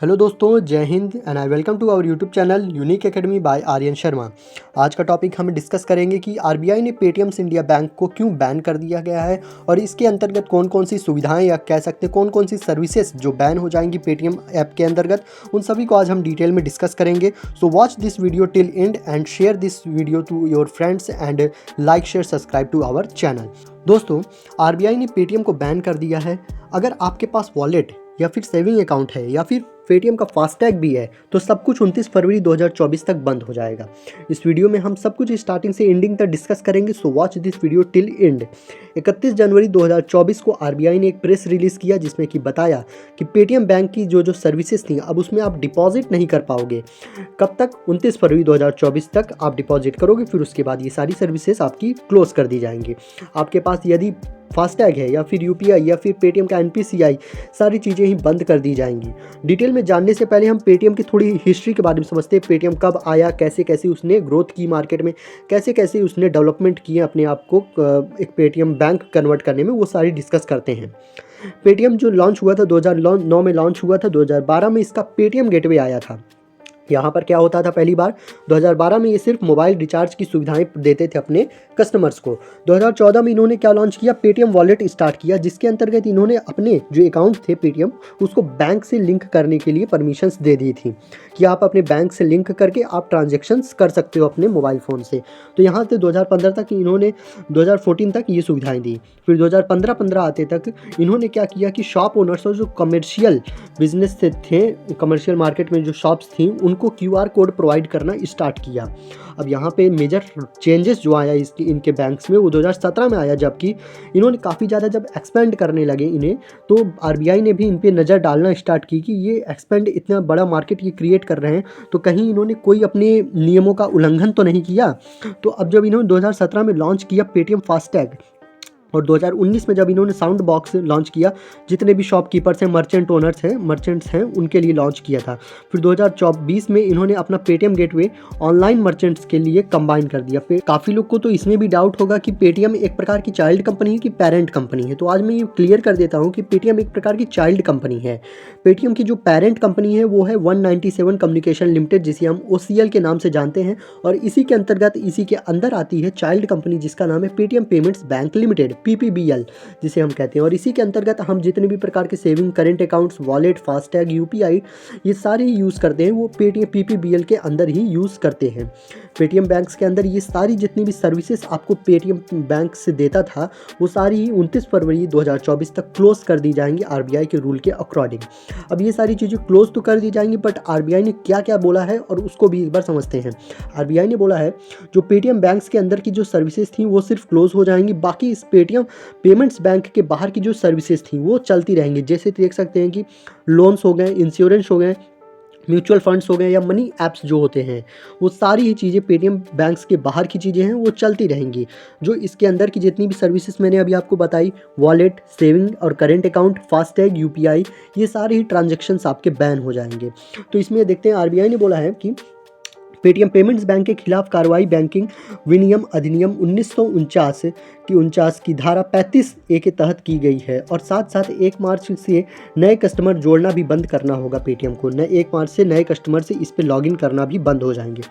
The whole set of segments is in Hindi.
हेलो दोस्तों, जय हिंद and I welcome to our YouTube channel Unique Academy by Aryan Sharma. आज का टॉपिक हम डिस्कस करेंगे कि आरबीआई ने पेटीएम्स इंडिया बैंक को क्यों बैन कर दिया गया है और इसके अंतर्गत कौन कौन सी सुविधाएं या कह सकते हैं कौन कौन सी सर्विसेज जो बैन हो जाएंगी पेटीएम ऐप के अंतर्गत, उन सभी को आज हम डिटेल में डिस्कस करेंगे। So watch this video till end and share this video to your friends and like share subscribe to our channel. दोस्तों, आरबीआई ने पेटीएम को बैन कर दिया है। अगर आपके पास वॉलेट या फिर सेविंग अकाउंट है या फिर पेटीएम का फास्टैग भी है तो सब कुछ 29 फरवरी 2024 तक बंद हो जाएगा। इस वीडियो में हम सब कुछ स्टार्टिंग से एंडिंग तक डिस्कस करेंगे। So watch this video till and. 31 जनवरी 2024 को आरबीआई ने एक प्रेस रिलीज किया जिसमें कि बताया कि पेटीएम बैंक की जो सर्विसेज थी अब उसमें आप डिपॉजिट नहीं कर पाओगे। कब तक? 29 फरवरी 2024 तक आप डिपॉजिट करोगे, फिर उसके बाद ये सारी सर्विसेज आपकी क्लोज कर दी जाएंगी। आपके पास यदि फास्टैग है या फिर यूपीआई या फिर पेटीएम का एनपीसीआई, सारी चीज़ें ही बंद कर दी जाएंगी। डिटेल में जानने से पहले हम पेटीएम की थोड़ी हिस्ट्री के बारे में समझते हैं। पेटीएम कब आया, कैसे कैसे उसने ग्रोथ की मार्केट में, कैसे कैसे उसने डेवलपमेंट किए अपने आप को एक पेटीएम बैंक कन्वर्ट करने में, वो सारी डिस्कस करते हैं। पेटीएम जो लॉन्च हुआ था 2009 में लॉन्च हुआ था। 2012 में इसका पेटीएम गेटवे आया था। यहाँ पर क्या होता था, पहली बार 2012 में ये सिर्फ मोबाइल रिचार्ज की सुविधाएं देते थे अपने कस्टमर्स को। 2014 में इन्होंने क्या लॉन्च किया, पेटीएम वॉलेट स्टार्ट किया, जिसके अंतर्गत इन्होंने अपने जो अकाउंट थे पेटीएम उसको बैंक से लिंक करने के लिए परमिशंस दे दी थी कि आप अपने बैंक से लिंक करके आप ट्रांजेक्शन्स कर सकते हो अपने मोबाइल फ़ोन से। तो यहाँ से 2015 तक इन्होंने 2014 तक ये सुविधाएँ दी। फिर 2015 आते तक इन्होंने क्या किया कि शॉप ओनर्स और जो कमर्शियल बिजनेस से थे, कमर्शियल मार्केट में जो शॉप्स थी, उनको क्यूआर कोड प्रोवाइड करना स्टार्ट किया। अब यहाँ पे मेजर चेंजेस जो आया इनके बैंक्स में वो 2017 में आया, जबकि इन्होंने काफ़ी ज़्यादा जब एक्सपेंड करने लगे इन्हें, तो आरबीआई ने भी इन पे नज़र डालना स्टार्ट की कि ये एक्सपेंड इतना बड़ा मार्केट ये क्रिएट कर रहे हैं तो कहीं इन्होंने कोई अपने नियमों का उल्लंघन तो नहीं किया। तो अब जब इन्होंने 2017 में लॉन्च किया पेटीएम फास्टैग और 2019 में जब इन्होंने साउंड बॉक्स लॉन्च किया, जितने भी शॉपकीपर्स हैं, मर्चेंट्स हैं उनके लिए लॉन्च किया था। फिर 2024 में इन्होंने अपना पेटीएम गेटवे ऑनलाइन मर्चेंट्स के लिए कंबाइन कर दिया। काफ़ी लोग को तो इसमें भी डाउट होगा कि पेटीएम एक प्रकार की चाइल्ड कंपनी है कि पेरेंट कंपनी है। तो आज मैं ये क्लियर कर देता हूँ कि पेटीएम एक प्रकार की चाइल्ड कंपनी है। पेटीएम की जो पेरेंट कंपनी है वो है 197 कम्युनिकेशन लिमिटेड, जिसे हम ओसीएल के नाम से जानते हैं, और इसी के अंतर्गत इसी के अंदर आती है चाइल्ड कंपनी जिसका नाम है Paytm payments bank limited, PPBL जिसे हम कहते हैं। और इसी के अंतर्गत हम जितने भी प्रकार के saving, current accounts, wallet, FASTag, UPI, ये सारे यूज़ करते हैं वो पेटीएम पीपीबीएल के अंदर ही यूज़ करते हैं। पेटीएम बैंक्स के अंदर ये सारी जितनी भी सर्विसेज आपको पेटीएम बैंक से देता था वो सारी ही 29 फरवरी 2024 तक क्लोज कर दी जाएंगी आरबीआई के रूल के अकॉर्डिंग। अब ये सारी चीज़ें क्लोज तो कर दी जाएंगी, बट आरबीआई ने क्या क्या बोला है और उसको भी एक बार समझते हैं। आरबीआई ने बोला है जो पेटीएम बैंक्स के अंदर की जो सर्विसेज थी वो सिर्फ क्लोज हो जाएंगी, बाकी इस पेटीएम पेमेंट्स बैंक के बाहर की जो सर्विसेज थी वो चलती रहेंगी। जैसे देख सकते हैं कि लोन्स हो गए, इंश्योरेंस हो गए, म्यूचुअल फंड्स हो गए या मनी ऐप्स जो होते हैं, वो सारी ही चीज़ें पेटीएम बैंक्स के बाहर की चीज़ें हैं वो चलती रहेंगी। जो इसके अंदर की जितनी भी सर्विसेज मैंने अभी आपको बताई, वॉलेट, सेविंग और करेंट अकाउंट, फास्टैग, यूपीआई, ये सारे ही ट्रांजेक्शन्स आपके बैन हो जाएंगे। तो इसमें देखते हैं आरबीआई ने बोला है कि पेटीएम पेमेंट्स बैंक के खिलाफ कार्रवाई बैंकिंग विनियम अधिनियम 1949 की धारा 35A के तहत की गई है, और साथ साथ 1 मार्च से नए कस्टमर जोड़ना भी बंद करना होगा पेटीएम को। 1 मार्च से नए कस्टमर से इस पर लॉगिन करना भी बंद हो जाएंगे।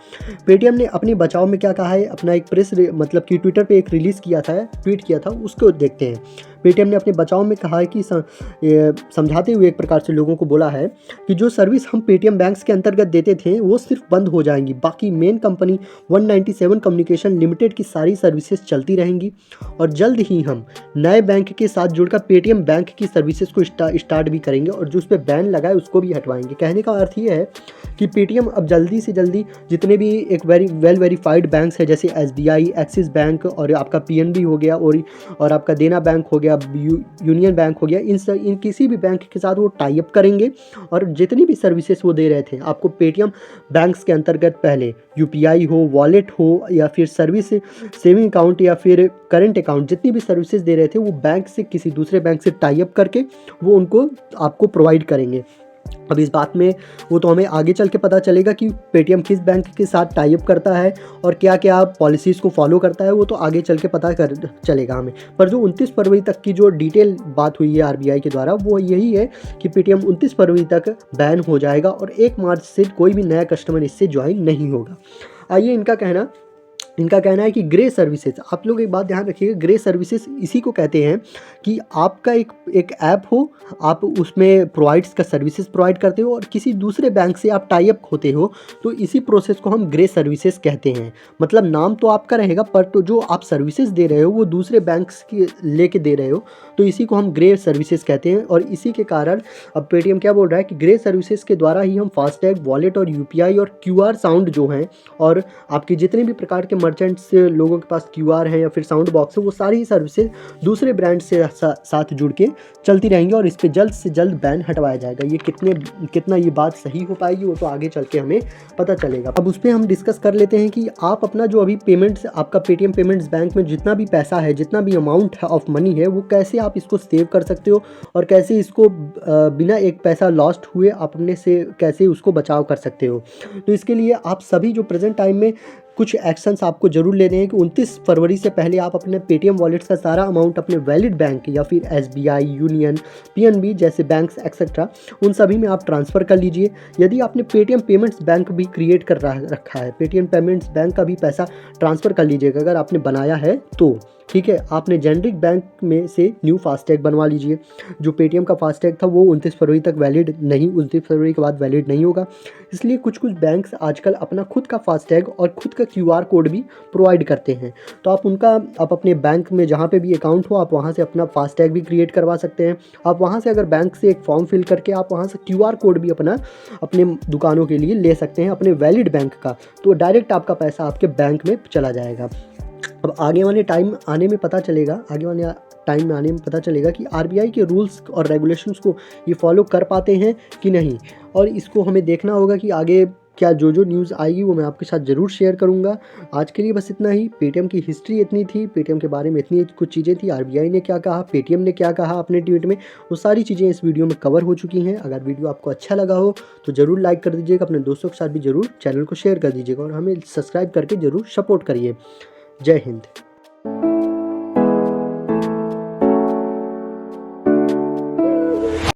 पेटीएम ने अपने बचाव में क्या कहा है, अपना एक प्रेस मतलब कि ट्विटर पे एक रिलीज़ किया था, ट्वीट किया था, उसको देखते हैं। पेटीएम ने अपने बचाव में कहा है कि समझाते हुए एक प्रकार से लोगों को बोला है कि जो सर्विस हम पेटीएम बैंक्स के अंतर्गत देते थे वो सिर्फ बंद हो जाएंगी, बाकी मेन कंपनी 197 कम्युनिकेशन लिमिटेड की सारी सर्विसेज चलती रहेंगी। और जल्द ही हम नए बैंक के साथ जुड़कर पेटीएम बैंक की सर्विसेज को स्टार्ट भी करेंगे और जो उस पर बैन लगा है उसको भी हटवाएंगे। कहने का अर्थ ये है कि पेटीएम अब जल्दी से जल्दी जितने भी एक वेल वेरीफाइड बैंक्स है, जैसे एसबीआई, एक्सिस बैंक और आपका पीएनबी हो गया और आपका देना बैंक हो गया, यूनियन बैंक हो गया, इन किसी भी बैंक के साथ वो टाई अप करेंगे और जितनी भी सर्विसेज वो दे रहे थे आपको पेटीएम बैंक्स के अंतर्गत, पहले यूपीआई हो, वॉलेट हो या फिर सर्विस, सेविंग अकाउंट या फिर करेंट अकाउंट, जितनी भी सर्विसेज दे रहे थे वो बैंक से किसी दूसरे बैंक से टाई अप करके वो उनको आपको प्रोवाइड करेंगे। अब इस बात में वो तो हमें आगे चल के पता चलेगा कि पेटीएम किस बैंक के साथ टाई अप करता है और क्या क्या पॉलिसीज़ को फॉलो करता है, वो तो आगे चल के पता कर चलेगा हमें। पर जो 29 फरवरी तक की जो डिटेल बात हुई है आरबीआई के द्वारा, वो यही है कि पेटीएम 29 फरवरी तक बैन हो जाएगा और 1 मार्च से कोई भी नया कस्टमर इससे ज्वाइन नहीं होगा। आइए इनका कहना है कि ग्रे सर्विसेज, आप लोग एक बात ध्यान रखिएगा, ग्रे सर्विसेज इसी को कहते हैं कि आपका एक ऐप हो, आप उसमें प्रोवाइड्स का सर्विसेज प्रोवाइड करते हो और किसी दूसरे बैंक से आप टाई अप होते हो, तो इसी प्रोसेस को हम ग्रे सर्विसेज कहते हैं। मतलब नाम तो आपका रहेगा पर तो जो आप सर्विसेज दे रहे हो वो दूसरे बैंक्स की लेके दे रहे हो, तो इसी को हम ग्रे सर्विसेज कहते हैं। और इसी के कारण अब पेटीएम क्या बोल रहा है कि ग्रे सर्विसेज के द्वारा ही हम फास्टैग, वॉलेट और यूपीआई और क्यूआर साउंड जो हैं, और आपके जितने भी प्रकार के मर्चेंट्स लोगों के पास क्यूआर है या फिर साउंड बॉक्स है, वो सारी ही सर्विसेज दूसरे ब्रांड से साथ जुड़ के चलती रहेंगी और इस पर जल्द से जल्द बैन हटवाया जाएगा। ये कितना ये बात सही हो पाएगी वो तो आगे चल के हमें पता चलेगा। अब उस पर हम डिस्कस कर लेते हैं कि आप अपना जो अभी पेमेंट्स, आपका पेटीएम पेमेंट्स बैंक में जितना भी पैसा है, जितना भी अमाउंट ऑफ मनी है, वो कैसे आप इसको सेव कर सकते हो और कैसे इसको बिना एक पैसा लॉस्ट हुए आप अपने से कैसे उसको बचाव कर सकते हो। तो इसके लिए आप सभी जो प्रेजेंट टाइम में कुछ एक्शंस आपको जरूर लेने हैं कि 29 फरवरी से पहले आप अपने पेटीएम वॉलेट्स का सारा अमाउंट अपने वैलिड बैंक या फिर एसबीआई, यूनियन, पीएनबी जैसे बैंक्स एक्सेट्रा, उन सभी में आप ट्रांसफ़र कर लीजिए। यदि आपने पेटीएम पेमेंट्स बैंक भी क्रिएट कर रखा है, पेटीएम पेमेंट्स बैंक का भी पैसा ट्रांसफ़र कर लीजिएगा अगर आपने बनाया है तो, ठीक है। आपने जेनरिक बैंक में से न्यू फास्टैग बनवा लीजिए। जो पेटीएम का फास्टैग था वो 29 फरवरी तक वैलिड नहीं, 29 फरवरी के बाद वैलिड नहीं होगा। इसलिए कुछ बैंक्स आजकल अपना खुद का फास्टैग और खुद का क्यूआर कोड भी प्रोवाइड करते हैं, तो आप अपने बैंक में जहाँ पे भी अकाउंट हो, आप वहाँ से अपना फास्टैग भी क्रिएट करवा सकते हैं। आप वहाँ से अगर बैंक से एक फॉर्म फिल करके आप वहाँ से क्यूआर कोड भी अपने दुकानों के लिए ले सकते हैं अपने वैलिड बैंक का, तो डायरेक्ट आपका पैसा आपके बैंक में चला जाएगा। अब आगे वाले टाइम में आने में पता चलेगा कि आरबीआई के रूल्स और रेगुलेशंस को ये फॉलो कर पाते हैं कि नहीं, और इसको हमें देखना होगा कि आगे क्या जो न्यूज़ आएगी वो मैं आपके साथ ज़रूर शेयर करूंगा। आज के लिए बस इतना ही। पेटीएम की हिस्ट्री इतनी थी, पेटीएम के बारे में इतनी कुछ चीज़ें थी, आरबीआई ने क्या कहा, पेटीएम ने क्या कहा अपने ट्वीट में, वो सारी चीज़ें इस वीडियो में कवर हो चुकी हैं। अगर वीडियो आपको अच्छा लगा हो तो ज़रूर लाइक कर दीजिएगा, अपने दोस्तों के साथ भी ज़रूर चैनल को शेयर कर दीजिएगा और हमें सब्सक्राइब करके ज़रूर सपोर्ट करिए। जय हिंद।